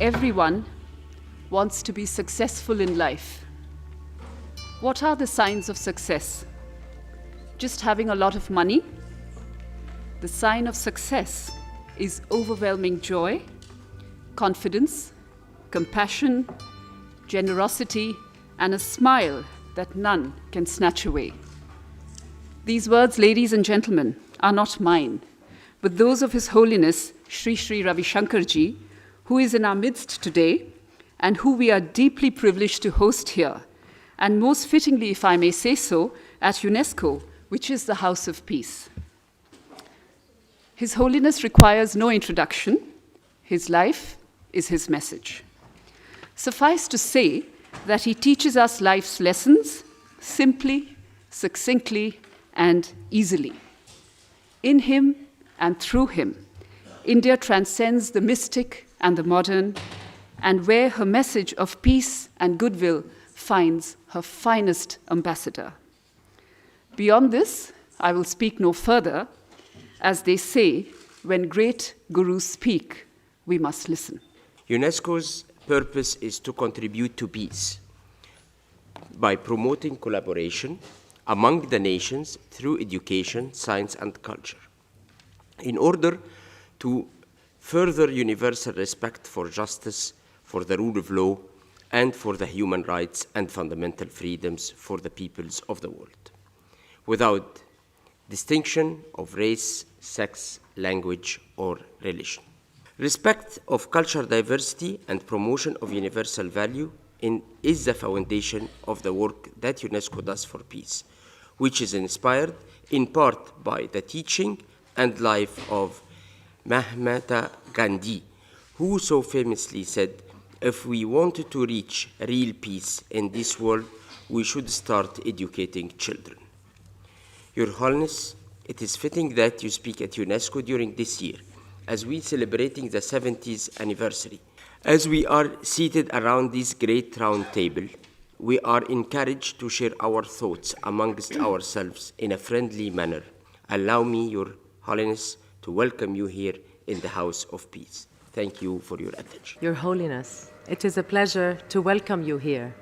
Everyone wants to be successful in life. What are the signs of success? Just having a lot of money? The sign of success is overwhelming joy, confidence, compassion, generosity, and a smile that none can snatch away. These words, ladies and gentlemen, are not mine, but those of His Holiness Sri Sri Ravi Shankar ji, who is in our midst today and who we are deeply privileged to host here, and most fittingly, if I may say so, at UNESCO, which is the House of Peace. His Holiness requires no introduction. His life is his message. Suffice to say that he teaches us life's lessons simply, succinctly, and easily. In him and through him, India transcends the mystic and the modern, and where her message of peace and goodwill finds her finest ambassador. Beyond this, I will speak no further. As they say, when great gurus speak, we must listen. UNESCO's purpose is to contribute to peace by promoting collaboration among the nations through education, science, and culture, in order to further universal respect for justice, for the rule of law, and for the human rights and fundamental freedoms for the peoples of the world, without distinction of race, sex, language, or religion. Respect of cultural diversity and promotion of universal value is the foundation of the work that UNESCO does for peace, which is inspired in part by the teaching and life of Mahatma Gandhi, who so famously said, if we wanted to reach real peace in this world, we should start educating children. Your Holiness, it is fitting that you speak at UNESCO during this year, as we celebrating the 70th anniversary. As we are seated around this great round table, we are encouraged to share our thoughts amongst ourselves in a friendly manner. Allow me, Your Holiness, to welcome you here in the House of Peace. Thank you for your attention. Your Holiness, it is a pleasure to welcome you here.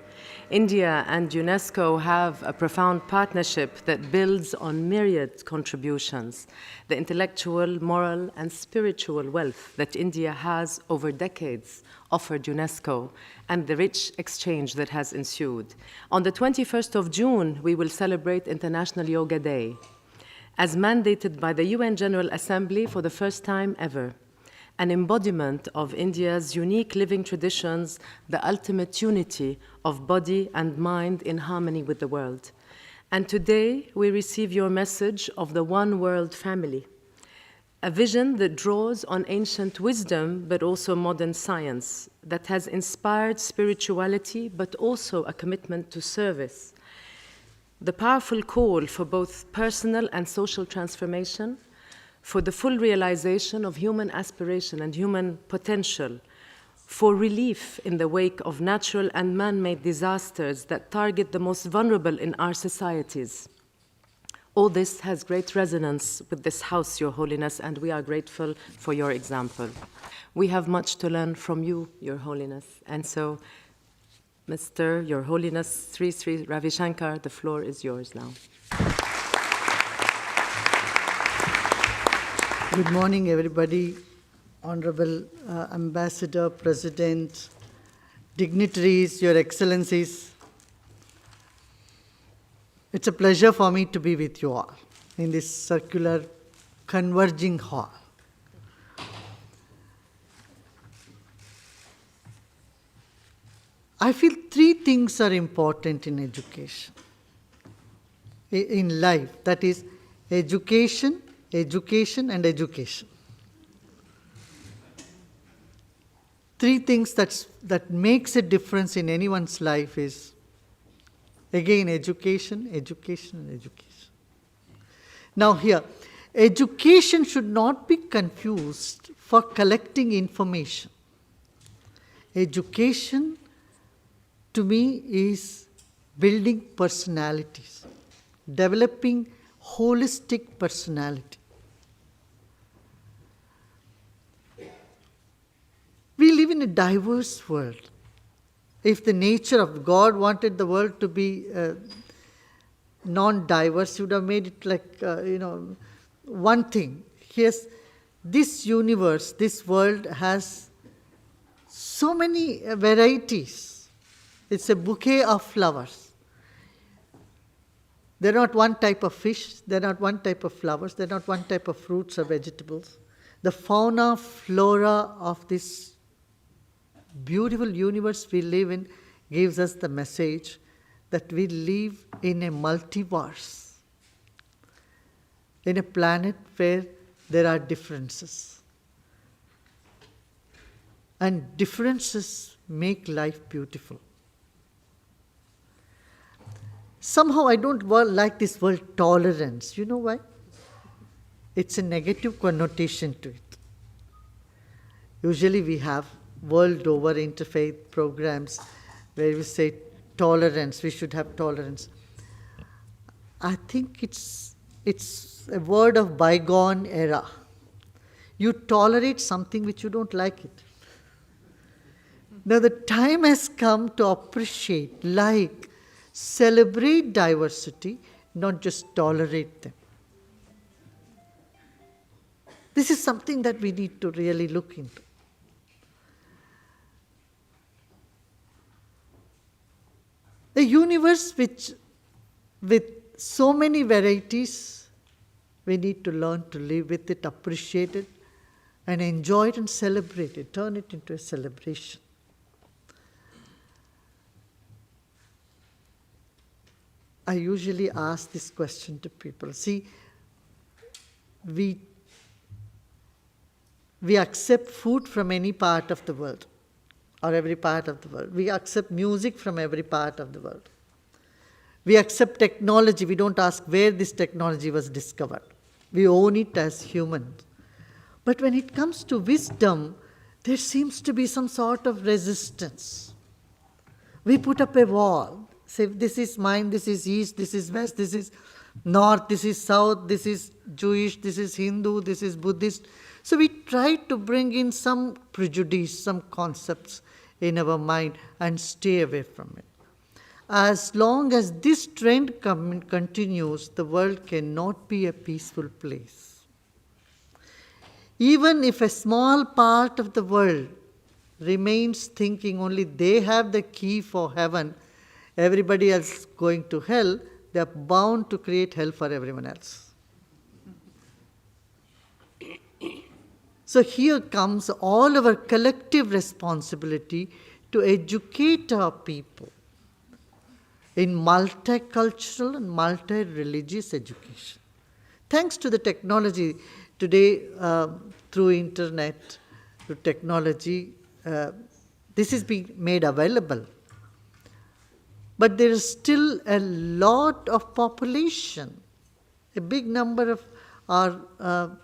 India and UNESCO have a profound partnership that builds on myriad contributions, the intellectual, moral, and spiritual wealth that India has over decades offered UNESCO, and the rich exchange that has ensued. On the 21st of June, we will celebrate International Yoga Day, as mandated by the UN General Assembly for the first time ever, an embodiment of India's unique living traditions, the ultimate unity of body and mind in harmony with the world. And today, we receive your message of the one world family, a vision that draws on ancient wisdom, but also modern science, that has inspired spirituality, but also a commitment to service. The powerful call for both personal and social transformation, for the full realization of human aspiration and human potential, for relief in the wake of natural and man-made disasters that target the most vulnerable in our societies. All this has great resonance with this House, Your Holiness, and we are grateful for your example. We have much to learn from you, Your Holiness, and so, Mr. Your Holiness, Sri Sri Ravi Shankar, the floor is yours now. Good morning, everybody. Honorable Ambassador, President, dignitaries, Your Excellencies. It's a pleasure for me to be with you all in this circular converging hall. I feel three things are important in education, in life. That is education, education, and education. Three things that makes a difference in anyone's life is, again, education, education, and education. Now here, education should not be confused for collecting information. Education, to me, is building personalities, developing holistic personality. We live live in a diverse world. If the nature of God wanted the world to be non-diverse, He would have made it like, one thing. Here's this universe, this world has so many varieties. It's a bouquet of flowers. They're not one type of fish, they're not one type of flowers, they're not one type of fruits or vegetables. The fauna, flora of this beautiful universe we live in gives us the message that we live in a multiverse, in a planet where there are differences. And differences make life beautiful. Somehow I don't like this word tolerance. You know why? It's a negative connotation to it. Usually we have world over interfaith programs where we say tolerance, we should have tolerance. I think it's a word of bygone era. You tolerate something which you don't like it. Now the time has come to appreciate, like, celebrate diversity, not just tolerate them. This is something that we need to really look into. A universe with so many varieties, we need to learn to live with it, appreciate it, and enjoy it and celebrate it, turn it into a celebration. I usually ask this question to people. See, we accept food from any part of the world, or every part of the world. We accept music from every part of the world. We accept technology. We don't ask where this technology was discovered. We own it as humans. But when it comes to wisdom, there seems to be some sort of resistance. We put up a wall. Say, this is mine, this is east, this is west, this is north, this is south, this is Jewish, this is Hindu, this is Buddhist. So we try to bring in some prejudice, some concepts in our mind and stay away from it. As long as this trend continues, the world cannot be a peaceful place. Even if a small part of the world remains thinking only they have the key for heaven, everybody else going to hell, they are bound to create hell for everyone else. So here comes all our collective responsibility to educate our people in multicultural and multi-religious education. Thanks to the technology today, through internet, through technology, this is being made available. But there is still a lot of population, a big number of our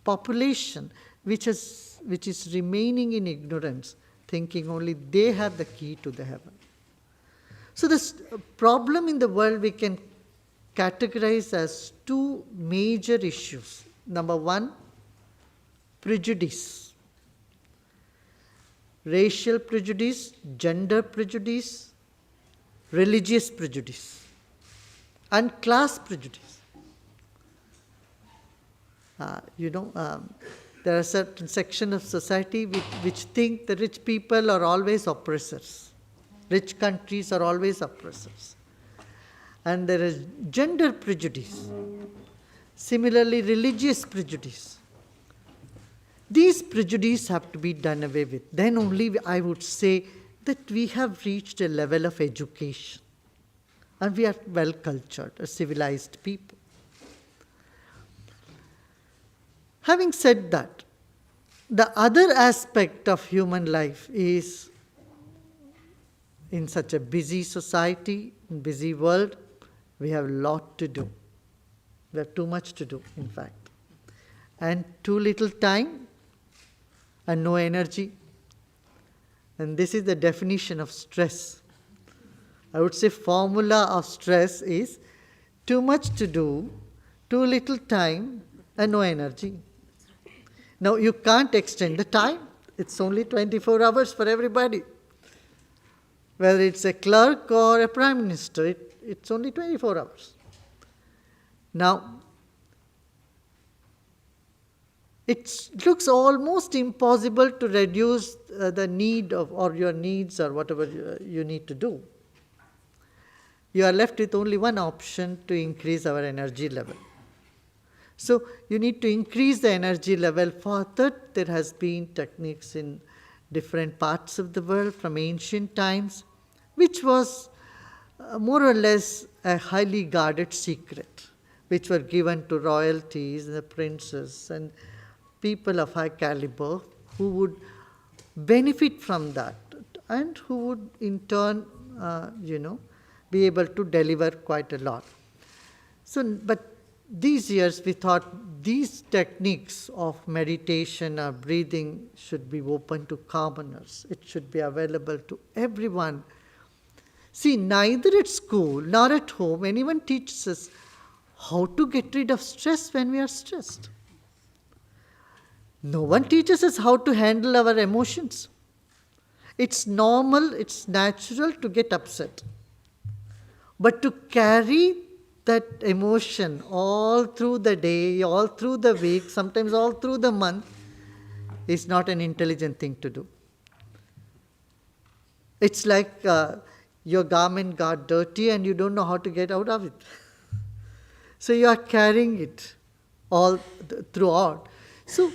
population which is remaining in ignorance, thinking only they have the key to the heaven. So this problem in the world we can categorize as two major issues. Number one, prejudice. Racial prejudice, gender prejudice, religious prejudice, and class prejudice. There are certain sections of society which think the rich people are always oppressors. Rich countries are always oppressors. And there is gender prejudice. Similarly, religious prejudice. These prejudices have to be done away with. Then only I would say that we have reached a level of education and we are well cultured, a civilized people. Having said that, the other aspect of human life is, in such a busy society, busy world, we have a lot to do. We have too much to do, in fact. And too little time and no energy. And this is the definition of stress. I would say formula of stress is too much to do, too little time, and no energy. Now you can't extend the time. It's only 24 hours for everybody. Whether it's a clerk or a prime minister, it's only 24 hours. Now, it looks almost impossible to reduce the need of, or your needs or whatever you need to do. You are left with only one option to increase our energy level. So you need to increase the energy level. For that, there has been techniques in different parts of the world from ancient times, which was more or less a highly guarded secret, which were given to royalties, the princes, and people of high caliber who would benefit from that and who would in turn, be able to deliver quite a lot. So, but these years we thought these techniques of meditation or breathing should be open to commoners. It should be available to everyone. See, neither at school nor at home anyone teaches us how to get rid of stress when we are stressed. No one teaches us how to handle our emotions. It's normal, it's natural to get upset. But to carry that emotion all through the day, all through the week, sometimes all through the month, is not an intelligent thing to do. It's like your garment got dirty and you don't know how to get out of it. So you are carrying it all throughout. So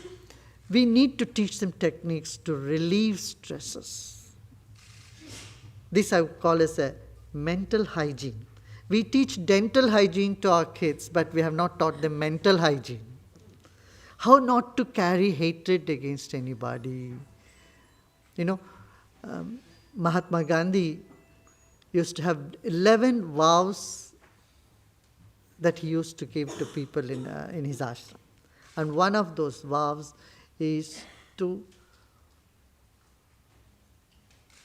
we need to teach them techniques to relieve stresses. This I would call as a mental hygiene. We teach dental hygiene to our kids, but we have not taught them mental hygiene. How not to carry hatred against anybody. Mahatma Gandhi used to have 11 vows that he used to give to people in his ashram. And one of those vows is to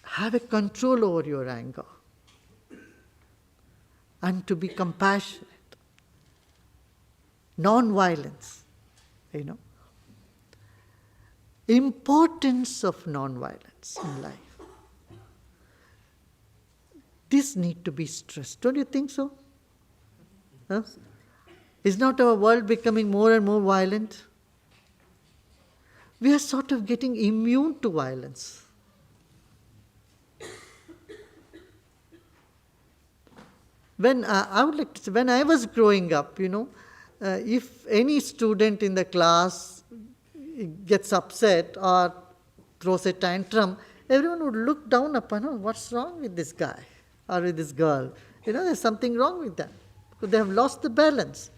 have a control over your anger and to be compassionate. Non-violence, Importance of non-violence in life. This need to be stressed. Don't you think so? Huh? Is not our world becoming more and more violent? We are sort of getting immune to violence. When I would like to say, when I was growing up, if any student in the class gets upset or throws a tantrum, everyone would look down upon, what's wrong with this guy or with this girl? There's something wrong with them because they have lost the balance.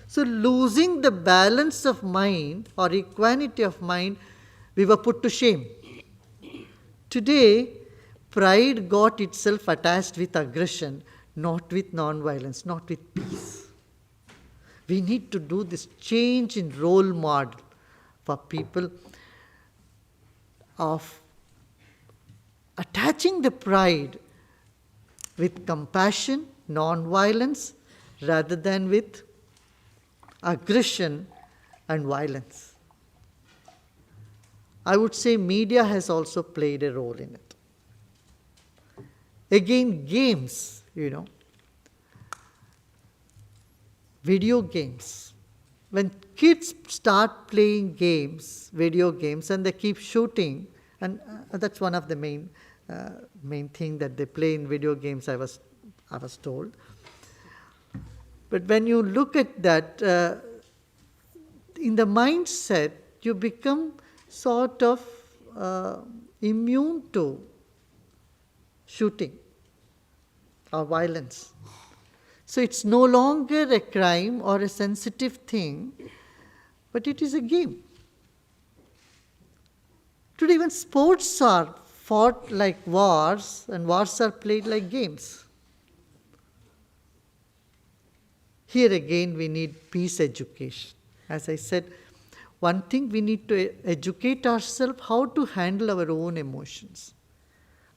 So losing the balance of mind or equanimity of mind, we were put to shame. Today, pride got itself attached with aggression, not with non-violence, not with peace. We need to do this change in role model for people of attaching the pride with compassion, non-violence, rather than with aggression and violence. I would say media has also played a role in it. Again, games, video games. When kids start playing games, video games, and they keep shooting, and that's one of the main thing that they play in video games, I was told. But when you look at that, in the mindset, you become sort of immune to shooting or violence. So it's no longer a crime or a sensitive thing, but it is a game. Today even sports are fought like wars, and wars are played like games. Here again we need peace education. As I said, one thing we need to educate ourselves how to handle our own emotions,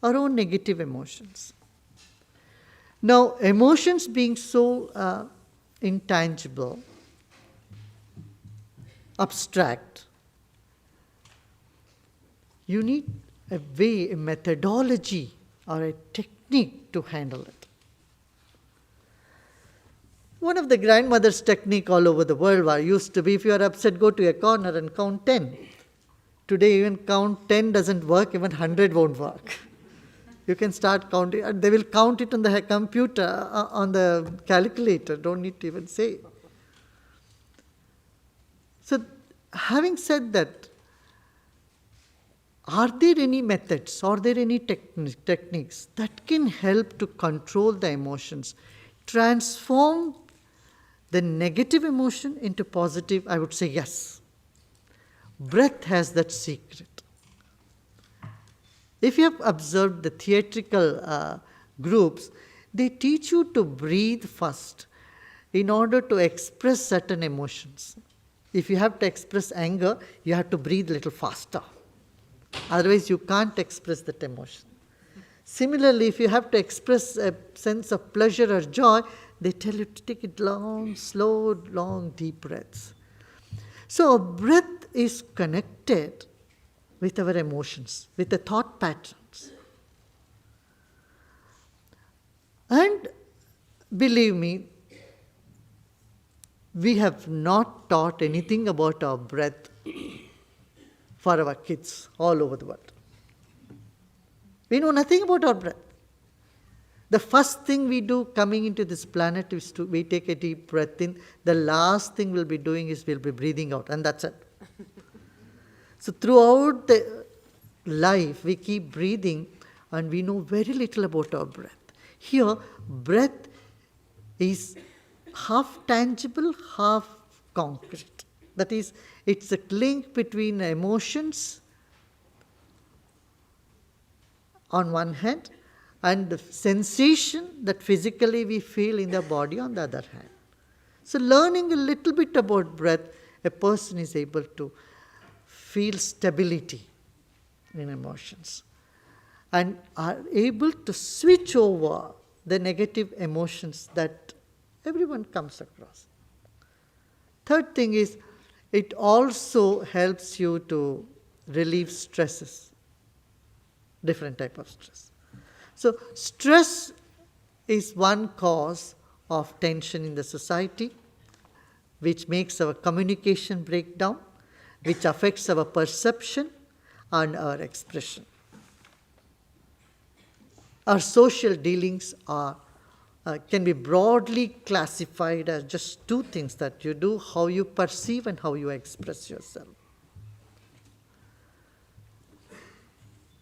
our own negative emotions. Now, emotions being so intangible, abstract, You need a way, a methodology, or a technique to handle it. One of the grandmother's technique all over the world used to be, if you are upset, go to a corner and count 10. Today, even count 10 doesn't work, even 100 won't work. You can start counting, and they will count it on the computer, on the calculator, don't need to even say. So, having said that, are there any methods, are there any techniques that can help to control the emotions, transform the negative emotion into positive? I would say yes. Breath has that secret. If you have observed the theatrical groups, they teach you to breathe first in order to express certain emotions. If you have to express anger, you have to breathe a little faster. Otherwise, you can't express that emotion. Similarly, if you have to express a sense of pleasure or joy, they tell you to take it long, slow, long, deep breaths. So, breath is connected with our emotions, with the thought patterns. And believe me, we have not taught anything about our breath for our kids all over the world. We know nothing about our breath. The first thing we do coming into this planet is we take a deep breath in. The last thing we'll be doing is we'll be breathing out, and that's it. So throughout the life, we keep breathing, and we know very little about our breath. Here, breath is half tangible, half concrete. That is, it's a link between emotions on one hand and the sensation that physically we feel in the body on the other hand. So learning a little bit about breath, a person is able to feel stability in emotions and are able to switch over the negative emotions that everyone comes across. Third thing is, it also helps you to relieve stresses, different type of stress. So stress is one cause of tension in the society, which makes our communication break down, which affects our perception and our expression. Our social dealings can be broadly classified as just two things that you do: how you perceive and how you express yourself.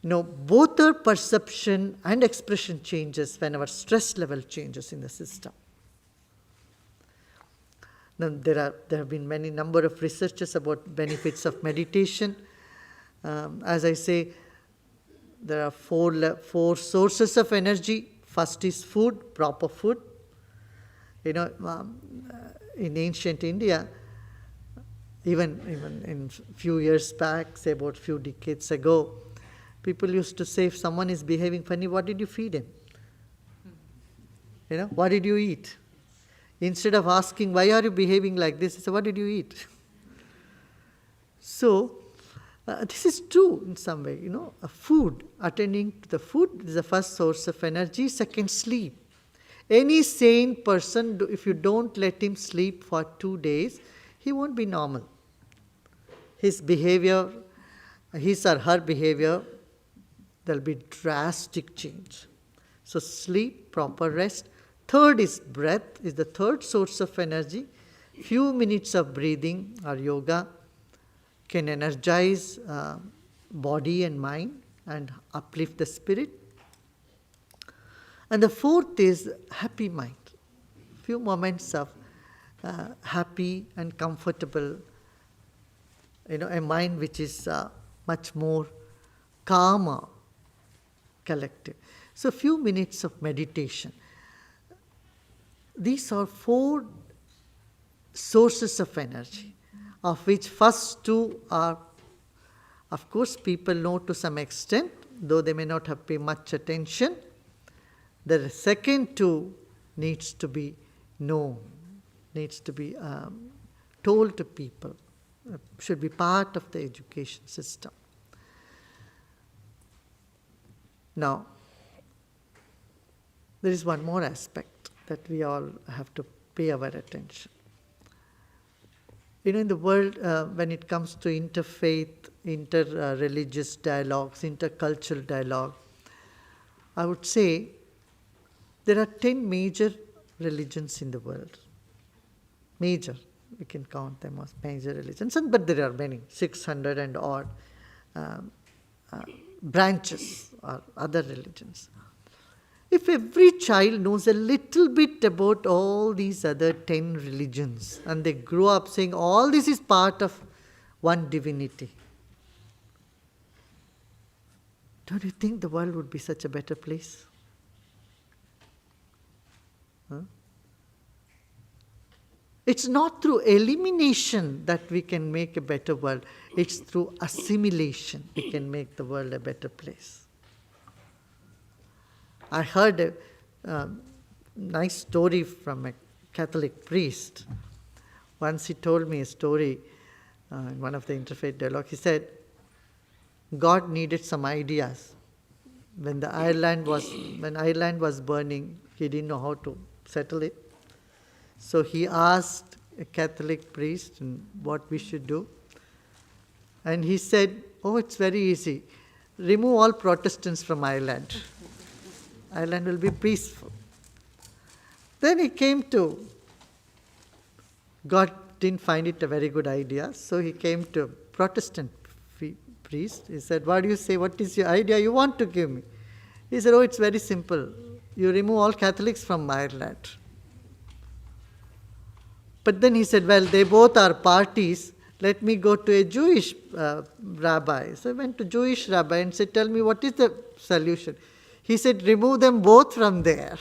Now, both our perception and expression changes when our stress level changes in the system. Now, there have been many number of researches about benefits of meditation. As I say, there are four sources of energy. First is food, proper food. In ancient India, even in few years back, say about few decades ago, people used to say, if someone is behaving funny, what did you feed him? What did you eat? Instead of asking, why are you behaving like this, they say, what did you eat? So, this is true in some way, food, attending to the food is the first source of energy. Second, sleep. Any sane person, if you don't let him sleep for 2 days, he won't be normal. His behavior, his or her behavior, there'll be drastic change. So sleep, proper rest. Third is breath, is the third source of energy. Few minutes of breathing or yoga can energize body and mind and uplift the spirit. And the fourth is happy mind. Few moments of happy and comfortable, a mind which is much more calmer, collective. So few minutes of meditation. These are four sources of energy, of which first two are, of course, people know to some extent, though they may not have paid much attention. The second two needs to be known, needs to be told to people, should be part of the education system. Now, there is one more aspect that we all have to pay our attention. In the world, when it comes to interfaith, inter-religious dialogues, intercultural dialogue, I would say there are 10 major religions in the world. Major, we can count them as major religions, but there are many, 600 and odd branches or other religions. If every child knows a little bit about all these other 10 religions and they grow up saying all this is part of one divinity, don't you think the world would be such a better place? Huh? It's not through elimination that we can make a better world. It's through assimilation we can make the world a better place. I heard a nice story from a Catholic priest. Once he told me a story in one of the interfaith dialogue. He said, God needed some ideas. When Ireland was burning, he didn't know how to settle it. So he asked a Catholic priest what we should do. And he said, oh, it's very easy. Remove all Protestants from Ireland. Ireland will be peaceful. Then he came to, God didn't find it a very good idea, so he came to a Protestant priest. He said, what do you say? What is your idea you want to give me? He said, oh, it's very simple. You remove all Catholics from Ireland. But then he said, well, they both are parties. Let me go to a Jewish rabbi. So I went to Jewish rabbi and said, tell me what is the solution? He said, remove them both from there.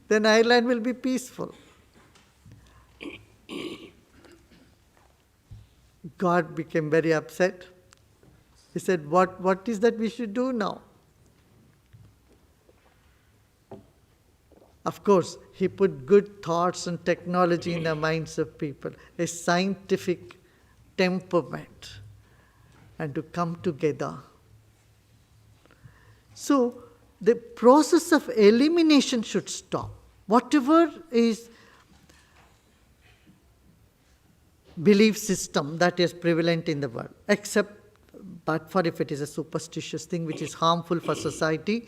Then Ireland will be peaceful. God became very upset. He said, what is that we should do now? Of course, he put good thoughts and technology in the minds of people, a scientific temperament, and to come together. So, the process of elimination should stop. Whatever is belief system that is prevalent in the world, but for if it is a superstitious thing which is harmful for society,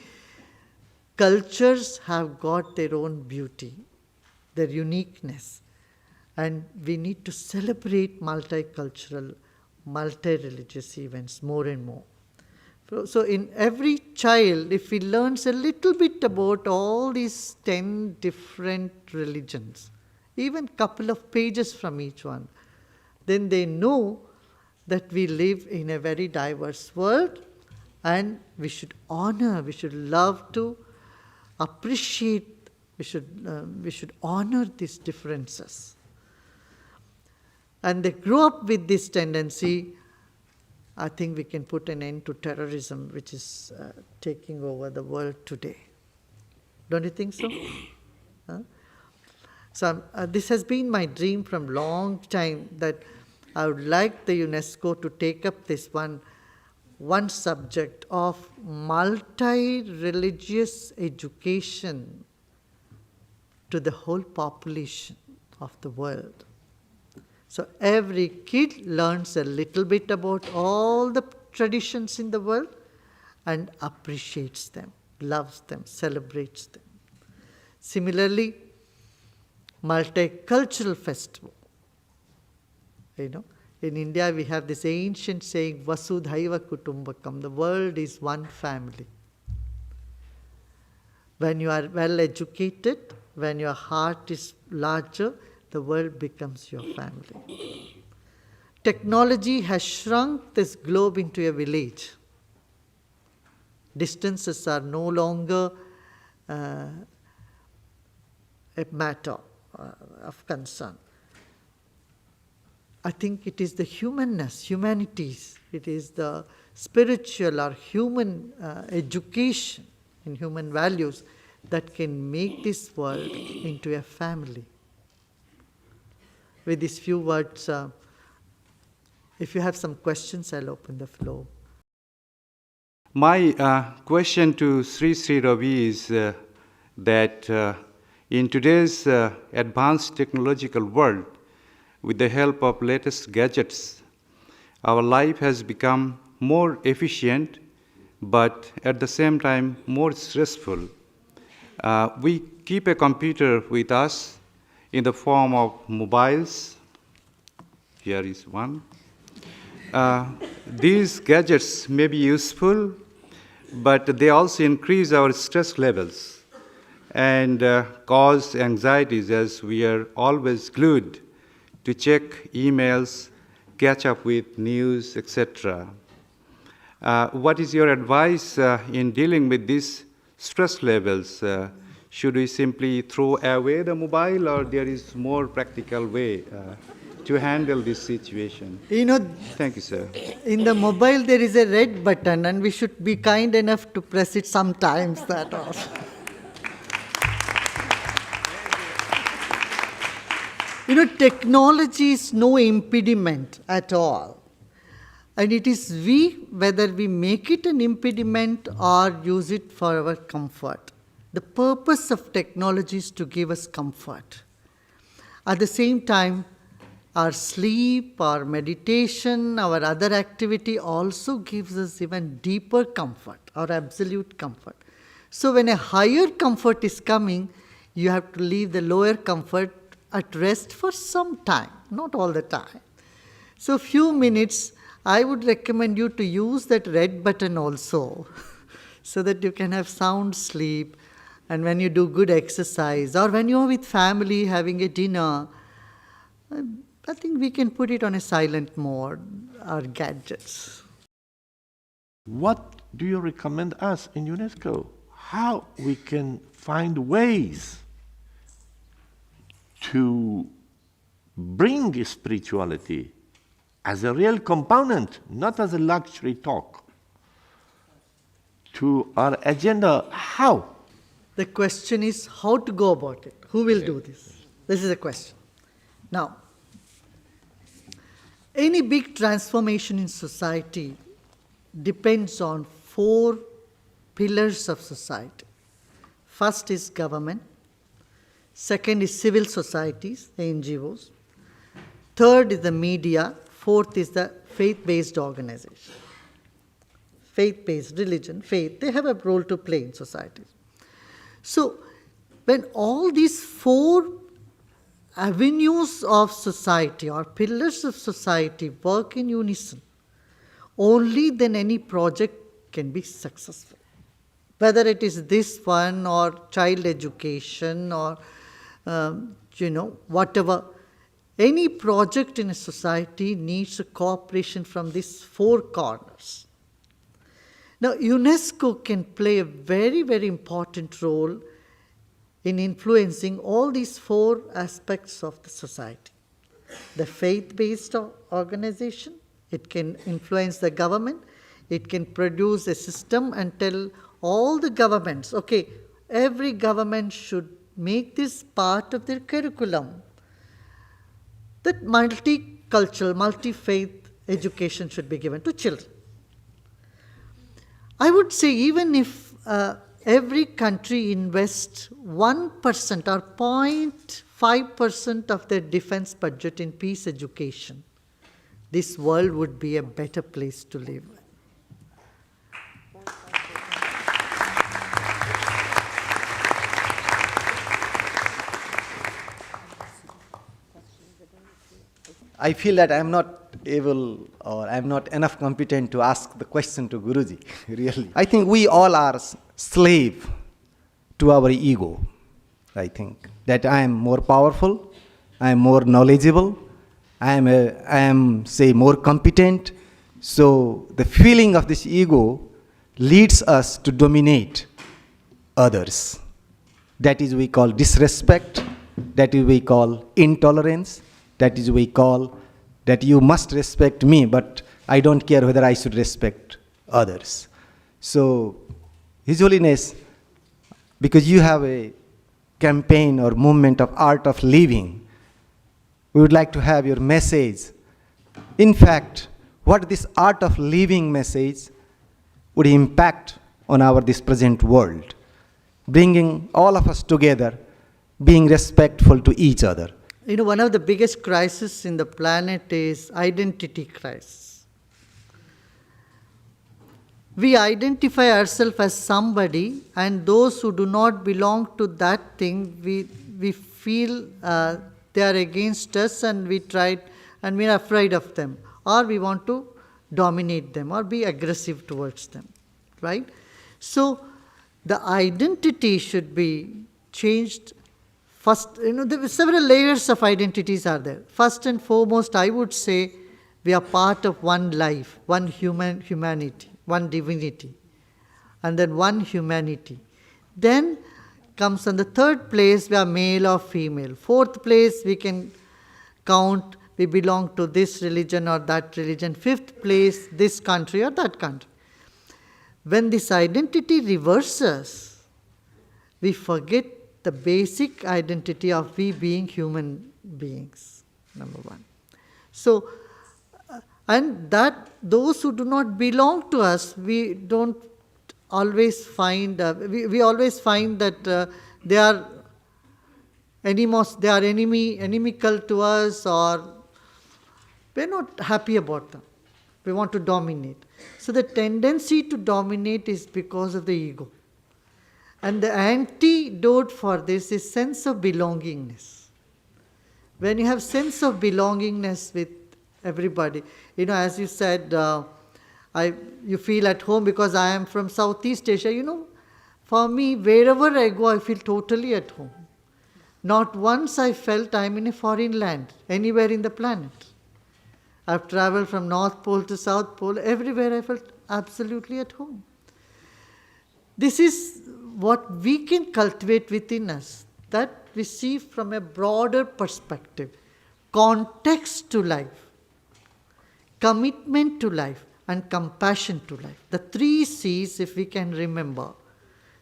cultures have got their own beauty, their uniqueness, and we need to celebrate multicultural, multi-religious events more and more. So in every child, if he learns a little bit about all these 10 different religions, even couple of pages from each one, then they know that we live in a very diverse world and we should honor, we should love to appreciate, we should honor these differences. And they grow up with this tendency. I think we can put an end to terrorism, which is taking over the world today. Don't you think so? Huh? So this has been my dream from long time, that I would like the UNESCO to take up this one subject of multi-religious education to the whole population of the world. So every kid learns a little bit about all the traditions in the world and appreciates them, loves them, celebrates them. Similarly, multicultural festival. In India we have this ancient saying, Vasudhaiva Kutumbakam, the world is one family. When you are well educated, when your heart is larger, the world becomes your family. Technology has shrunk this globe into a village. Distances are no longer a matter of concern. I think it is the humanities, it is the spiritual or human education in human values that can make this world into a family. With these few words, if you have some questions, I'll open the floor. My question to Sri Sri Ravi is that in today's advanced technological world, with the help of latest gadgets, our life has become more efficient, but at the same time more stressful. We keep a computer with us in the form of mobiles. Here is one. These gadgets may be useful, but they also increase our stress levels and cause anxieties as we are always glued to check emails, catch up with news, etc. What is your advice in dealing with these stress levels? Should we simply throw away the mobile, or there is more practical way to handle this situation? Thank you, sir. In the mobile there is a red button, and we should be kind enough to press it sometimes. That also. Technology is no impediment at all. And it is whether we make it an impediment or use it for our comfort. The purpose of technology is to give us comfort. At the same time, our sleep, our meditation, our other activity also gives us even deeper comfort, or absolute comfort. So when a higher comfort is coming, you have to leave the lower comfort at rest for some time, not all the time. So a few minutes, I would recommend you to use that red button also so that you can have sound sleep. And when you do good exercise, or when you are with family having a dinner, I think we can put it on a silent mode, our gadgets. What do you recommend us in UNESCO? How we can find ways to bring spirituality as a real component, not as a luxury talk, to our agenda? How? The question is how to go about it. Who will do this? This is the question. Now, any big transformation in society depends on 4 pillars of society. First is government. Second is civil societies, the NGOs. Third is the media. Fourth is the faith-based organization. Faith-based religion, faith, they have a role to play in societies. So, when all these 4 avenues of society or pillars of society work in unison, only then any project can be successful. Whether it is this one or child education or whatever, any project in a society needs a cooperation from these 4 corners. Now, UNESCO can play a very, very important role in influencing all these 4 aspects of the society. The faith-based organization, it can influence the government, it can produce a system and tell all the governments, okay, every government should make this part of their curriculum, that multicultural, multi-faith education should be given to children. I would say even if every country invests 1% or 0.5% of their defense budget in peace education, this world would be a better place to live. I feel that I am not able or I am not enough competent to ask the question to Guruji, really. I think we all are slave to our ego, I think. That I am more powerful, I am more knowledgeable, I am more competent. So the feeling of this ego leads us to dominate others. That is we call disrespect, that is we call intolerance, that is we call that you must respect me, but I don't care whether I should respect others. So, His Holiness, because you have a campaign or movement of art of living, we would like to have your message. In fact, what this art of living message would impact on our this present world, bringing all of us together, being respectful to each other. One of the biggest crises in the planet is identity crisis. We identify ourselves as somebody, and those who do not belong to that thing, we feel they are against us, and we are afraid of them, or we want to dominate them or be aggressive towards them, right? So the identity should be changed. First, there are several layers of identities are there. First and foremost, I would say we are part of one life, one humanity, one divinity, and then one humanity. Then comes on the third place, we are male or female. Fourth place, we can count, we belong to this religion or that religion. Fifth place, this country or that country. When this identity reverses, we forget the basic identity of we being human beings, number one. So, and that those who do not belong to us, we don't always find, we always find that they are inimical to us, or we're not happy about them. We want to dominate. So the tendency to dominate is because of the ego. And the antidote for this is sense of belongingness. When you have sense of belongingness with everybody, as you said, you feel at home because I am from Southeast Asia. For me, wherever I go, I feel totally at home. Not once I felt I'm in a foreign land, anywhere in the planet. I've traveled from North Pole to South Pole, everywhere I felt absolutely at home. This is what we can cultivate within us, that we see from a broader perspective, context to life, commitment to life, and compassion to life. The 3 C's, if we can remember.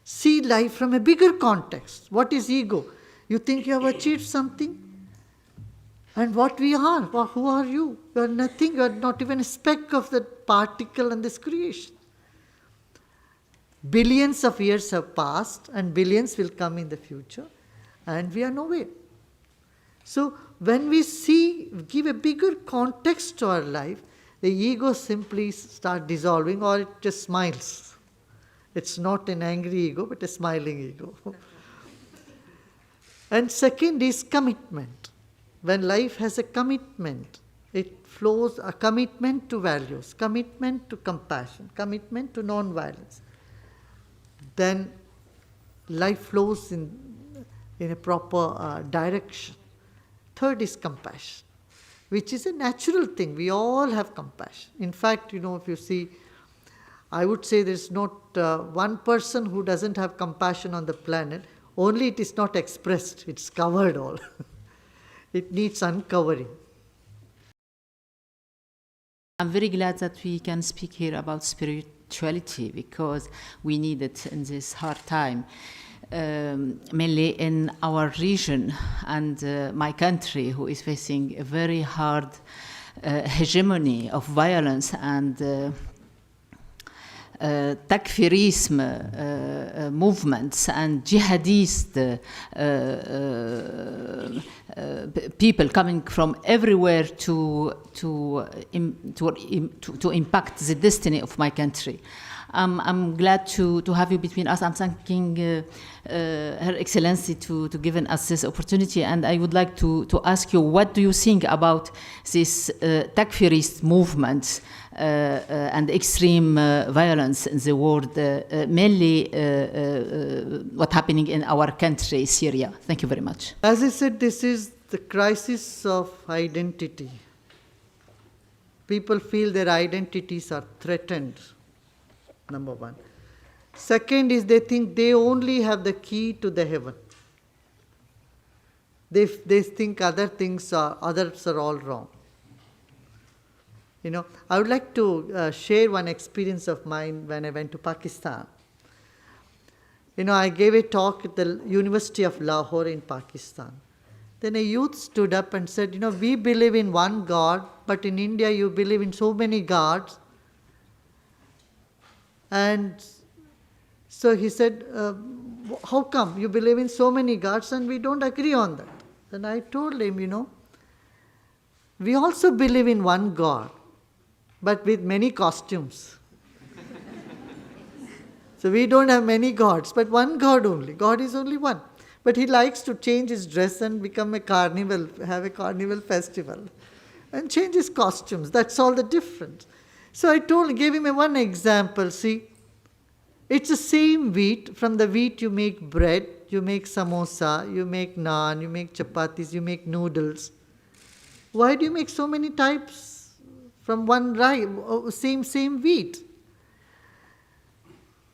See life from a bigger context. What is ego? You think you have achieved something? And what we are? Well, who are you? You are nothing. You are not even a speck of that particle in this creation. Billions of years have passed, and billions will come in the future, and we are nowhere. So when we give a bigger context to our life, the ego simply starts dissolving, or it just smiles. It's not an angry ego, but a smiling ego. And second is commitment. When life has a commitment, it flows a commitment to values, commitment to compassion, commitment to non-violence. Then life flows in a proper direction. Third is compassion, which is a natural thing. We all have compassion. In fact, if you see, I would say there's not one person who doesn't have compassion on the planet, only it is not expressed, it's covered all. It needs uncovering. I'm very glad that we can speak here about spirituality, because we need it in this hard time, mainly in our region and my country, who is facing a very hard hegemony of violence and takfirism movements and jihadist people coming from everywhere to impact the destiny of my country. I'm glad to have you between us. I'm thanking Her Excellency to giving us this opportunity, and I would like to ask you, what do you think about this takfirist movement and extreme violence in the world, mainly what's happening in our country, Syria? Thank you very much. As I said, this is the crisis of identity. People feel their identities are threatened, number one. Second is they think they only have the key to the heaven. They think others are all wrong. I would like to share one experience of mine when I went to Pakistan. I gave a talk at the University of Lahore in Pakistan. Then a youth stood up and said, we believe in one God, but in India you believe in so many gods. And so he said, how come you believe in so many gods and we don't agree on that? Then I told him, we also believe in one God, but with many costumes. So we don't have many gods, but one God only. God is only one. But he likes to change his dress and become a carnival, have a carnival festival, and change his costumes. That's all the difference. So I gave him one example. See, it's the same wheat. From the wheat you make bread, you make samosa, you make naan, you make chapatis, you make noodles. Why do you make so many types from one rice, same wheat?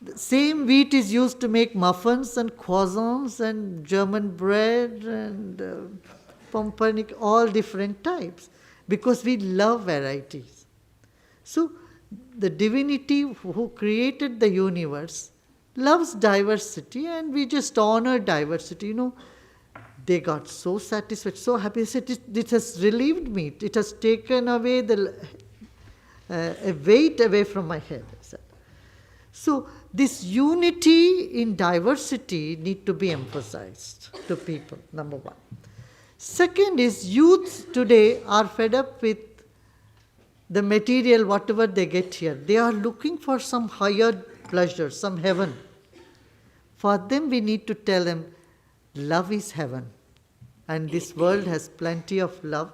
The same wheat is used to make muffins and croissants and German bread and pumpernickel, all different types, because we love varieties. So the divinity who created the universe loves diversity, and we just honor diversity. They got so satisfied, so happy. They said, it has relieved me. It has taken away a weight away from my head. So this unity in diversity need to be emphasized to people, number one. Second is, youth today are fed up with the material, whatever they get here. They are looking for some higher pleasure, some heaven. For them, we need to tell them, love is heaven. And this world has plenty of love.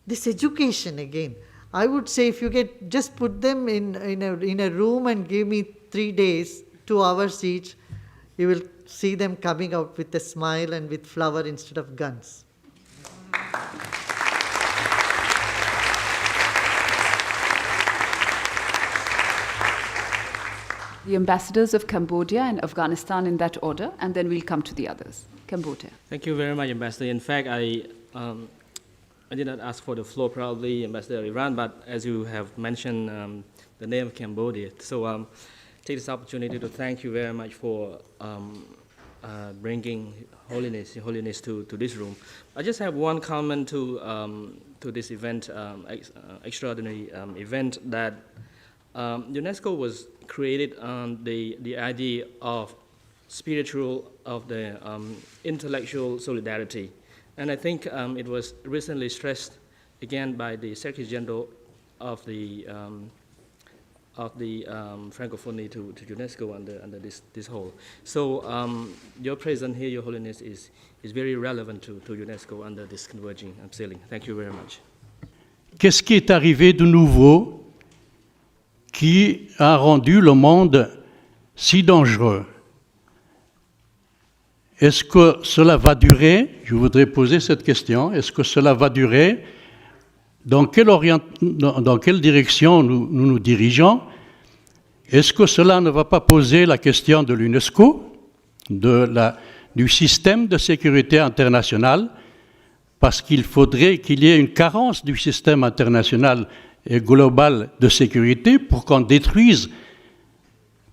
This education, again, I would say, if you just put them in a room and give me 3 days, 2 hours each, you will see them coming out with a smile and with flower instead of guns. The ambassadors of Cambodia and Afghanistan in that order, and then we'll come to the others. Cambodia. Thank you very much, Ambassador. In fact, I did not ask for the floor, probably, Ambassador of Iran, but as you have mentioned the name of Cambodia, so take this opportunity to thank you very much for bringing holiness to this room. I just have one comment to this event, extraordinary event, that UNESCO was created on the idea of spiritual, of the intellectual solidarity. And I think it was recently stressed again by the Secretary General of the Francophonie to UNESCO under this whole. So your presence here, Your Holiness, is very relevant to UNESCO under this converging ceiling. Thank you very much. Qu'est-ce qui est arrivé de nouveau qui a rendu le monde si dangereux? Est-ce que cela va durer? Je voudrais poser cette question. Est-ce que cela va durer? Dans quelle direction nous dirigeons? Est-ce que cela ne va pas poser la question de l'UNESCO, du système de sécurité international? Parce qu'il faudrait qu'il y ait une carence du système international et global de sécurité pour qu'on détruise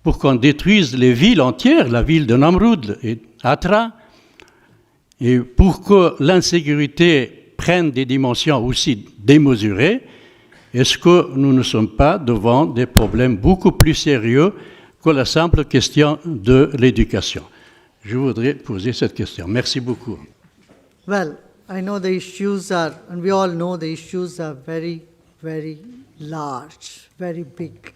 les villes entières, la ville de Namroud et Atra, et pour que l'insécurité prenne des dimensions aussi démesurées. Est-ce que nous ne sommes pas devant des problèmes beaucoup plus sérieux que la simple question de l'éducation? Je voudrais poser cette question. Merci beaucoup. Well, I know the issues are, and we all know the issues are very, very large, very big.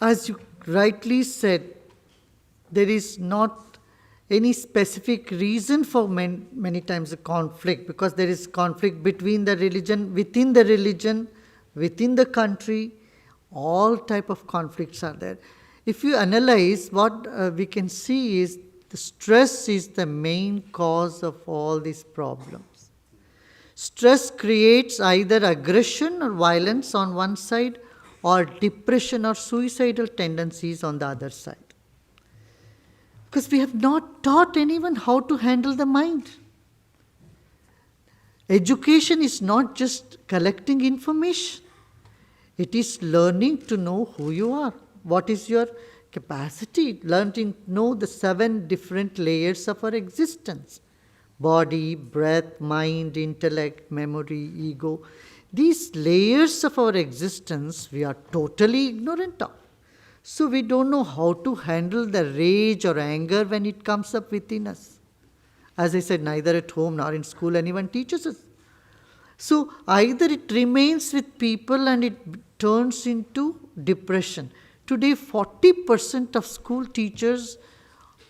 As you rightly said, there is not any specific reason for many times a conflict, because there is conflict between the religion, within the country, all type of conflicts are there. If you analyze, what we can see is the stress is the main cause of all these problems. Stress creates either aggression or violence on one side, or depression or suicidal tendencies on the other side. Because we have not taught anyone how to handle the mind. Education is not just collecting information. It is learning to know who you are. What is your capacity? Learning to know the 7 different layers of our existence. body, breath, mind, intellect, memory, ego. These layers of our existence we are totally ignorant of. So we don't know how to handle the rage or anger when it comes up within us. As I said, neither at home nor in school anyone teaches us. So either it remains with people and it turns into depression. Today 40% of school teachers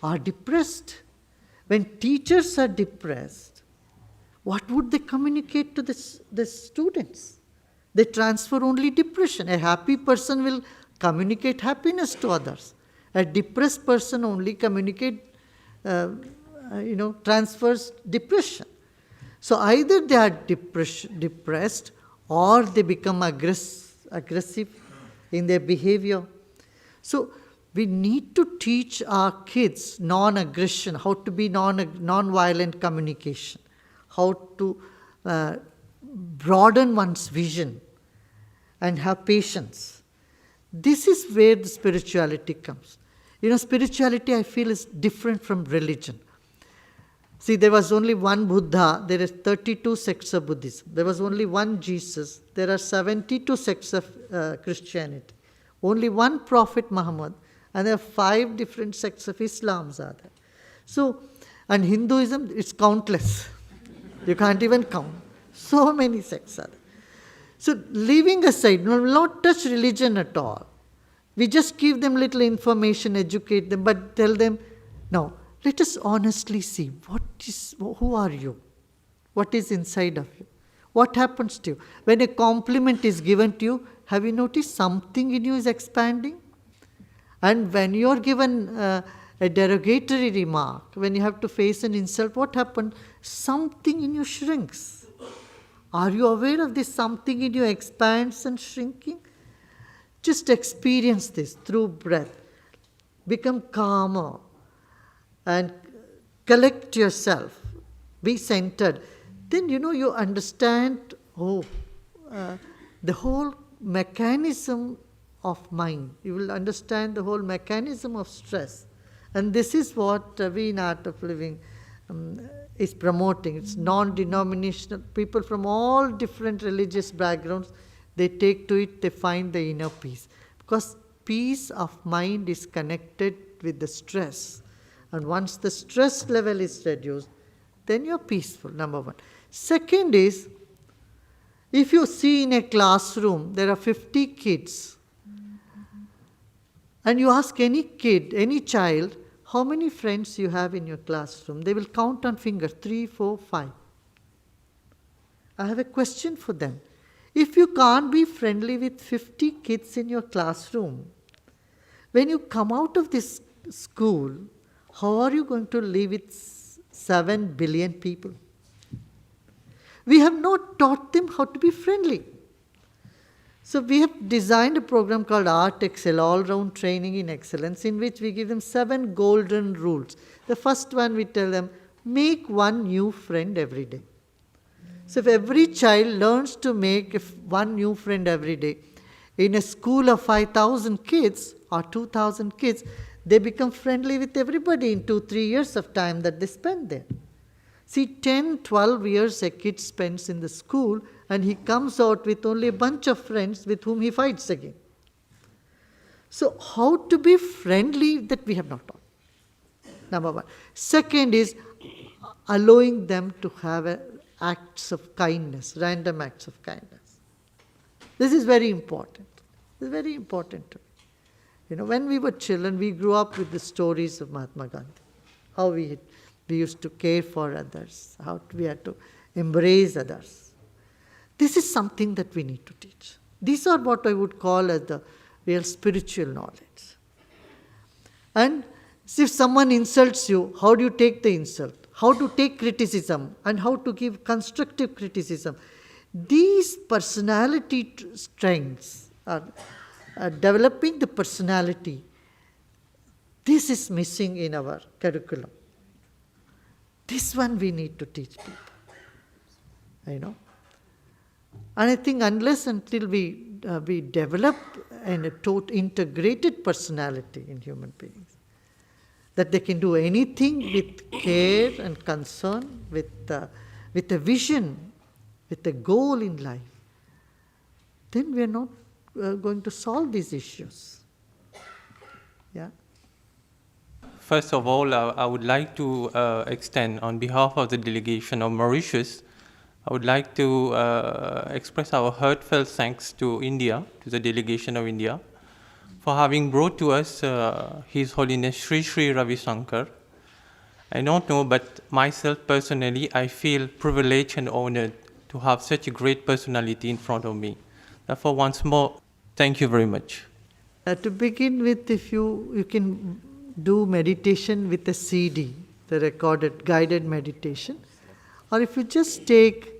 are depressed. When teachers are depressed, what would they communicate to the students? They transfer only depression. A happy person will communicate happiness to others. A depressed person only transfers depression. So either they are depressed or they become aggressive in their behavior. So we need to teach our kids non-aggression, how to be non-violent communication, how to broaden one's vision and have patience. This is where the spirituality comes. Spirituality, I feel, is different from religion. See, there was only one Buddha, there are 32 sects of Buddhism. There was only one Jesus, there are 72 sects of Christianity. Only one Prophet Muhammad, and there are 5 different sects of Islam are there. So, and Hinduism, it's countless. You can't even count. So many sects are there. So, leaving aside, we will not touch religion at all. We just give them little information, educate them, but tell them, now, let us honestly see, who are you? What is inside of you? What happens to you? When a compliment is given to you, have you noticed something in you is expanding? And when you are given a derogatory remark, when you have to face an insult, what happens? Something in you shrinks. Are you aware of this? Something in you expands and shrinking? Just experience this through breath. Become calmer and collect yourself. Be centered. Then you understand, the whole mechanism of mind. You will understand the whole mechanism of stress. And this is what we in Art of Living is promoting. It's non-denominational. People from all different religious backgrounds, they take to it, they find the inner peace. Because peace of mind is connected with the stress. And once the stress level is reduced, then you're peaceful, number one. Second is, if you see in a classroom, there are 50 kids, and you ask any kid, any child, how many friends you have in your classroom, they will count on fingers, 3, 4, 5. I have a question for them. If you can't be friendly with 50 kids in your classroom, when you come out of this school, how are you going to live with 7 billion people? We have not taught them how to be friendly. So we have designed a program called Art Excel, All-Round Training in Excellence, in which we give them 7 golden rules. The first one, we tell them, make one new friend every day. So if every child learns to make one new friend every day, in a school of 5,000 kids or 2,000 kids, they become friendly with everybody in 2-3 years of time that they spend there. See, 10, 12 years a kid spends in the school, and he comes out with only a bunch of friends with whom he fights again. So how to be friendly, that we have not taught. Number one. Second is allowing them to have acts of kindness, random acts of kindness. This is very important. This is very important to me. When we were children, we grew up with the stories of Mahatma Gandhi, how we used to care for others, how we had to embrace others. This is something that we need to teach. These are what I would call as the real spiritual knowledge. And if someone insults you, how do you take the insult? How to take criticism and how to give constructive criticism. These personality strengths are developing the personality. This is missing in our curriculum. This one we need to teach people. And I think unless until we develop an integrated personality in human beings, that they can do anything with care and concern, with a vision, with a goal in life, then we are not going to solve these issues. Yeah. First of all, I would like to extend, on behalf of the delegation of Mauritius, I would like to express our heartfelt thanks to India, to the delegation of India, for having brought to us His Holiness Sri Sri Ravi Shankar. I don't know, but myself personally, I feel privileged and honored to have such a great personality in front of me. Therefore, once more, thank you very much. To begin with, if you can do meditation with a CD, the recorded guided meditation, or if you just take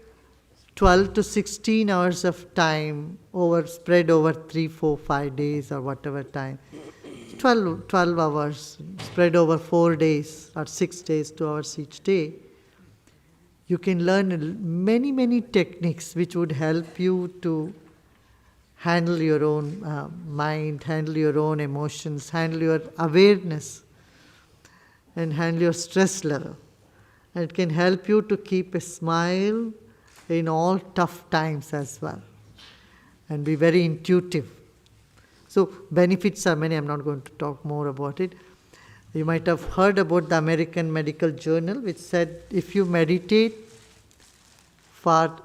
12 to 16 hours of time spread over 3, 4, 5 days or whatever time, 12 hours spread over 4 days or 6 days, 2 hours each day, you can learn many, many techniques which would help you to handle your own mind, handle your own emotions, handle your awareness, and handle your stress level. And it can help you to keep a smile in all tough times as well, and be very intuitive. So benefits are many. I'm not going to talk more about it. You might have heard about the American Medical Journal, which said if you meditate for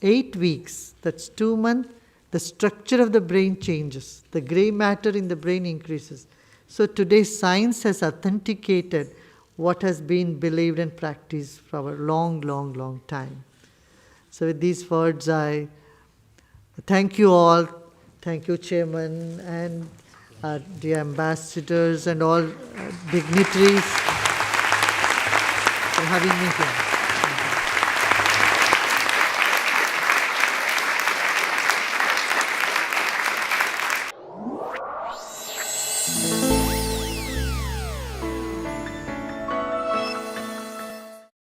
8 weeks, that's 2 months, the structure of the brain changes. The gray matter in the brain increases. So today science has authenticated what has been believed and practiced for a long, long, long time. So with these words, I thank you all. Thank you, Chairman, and the ambassadors and all dignitaries for having me here.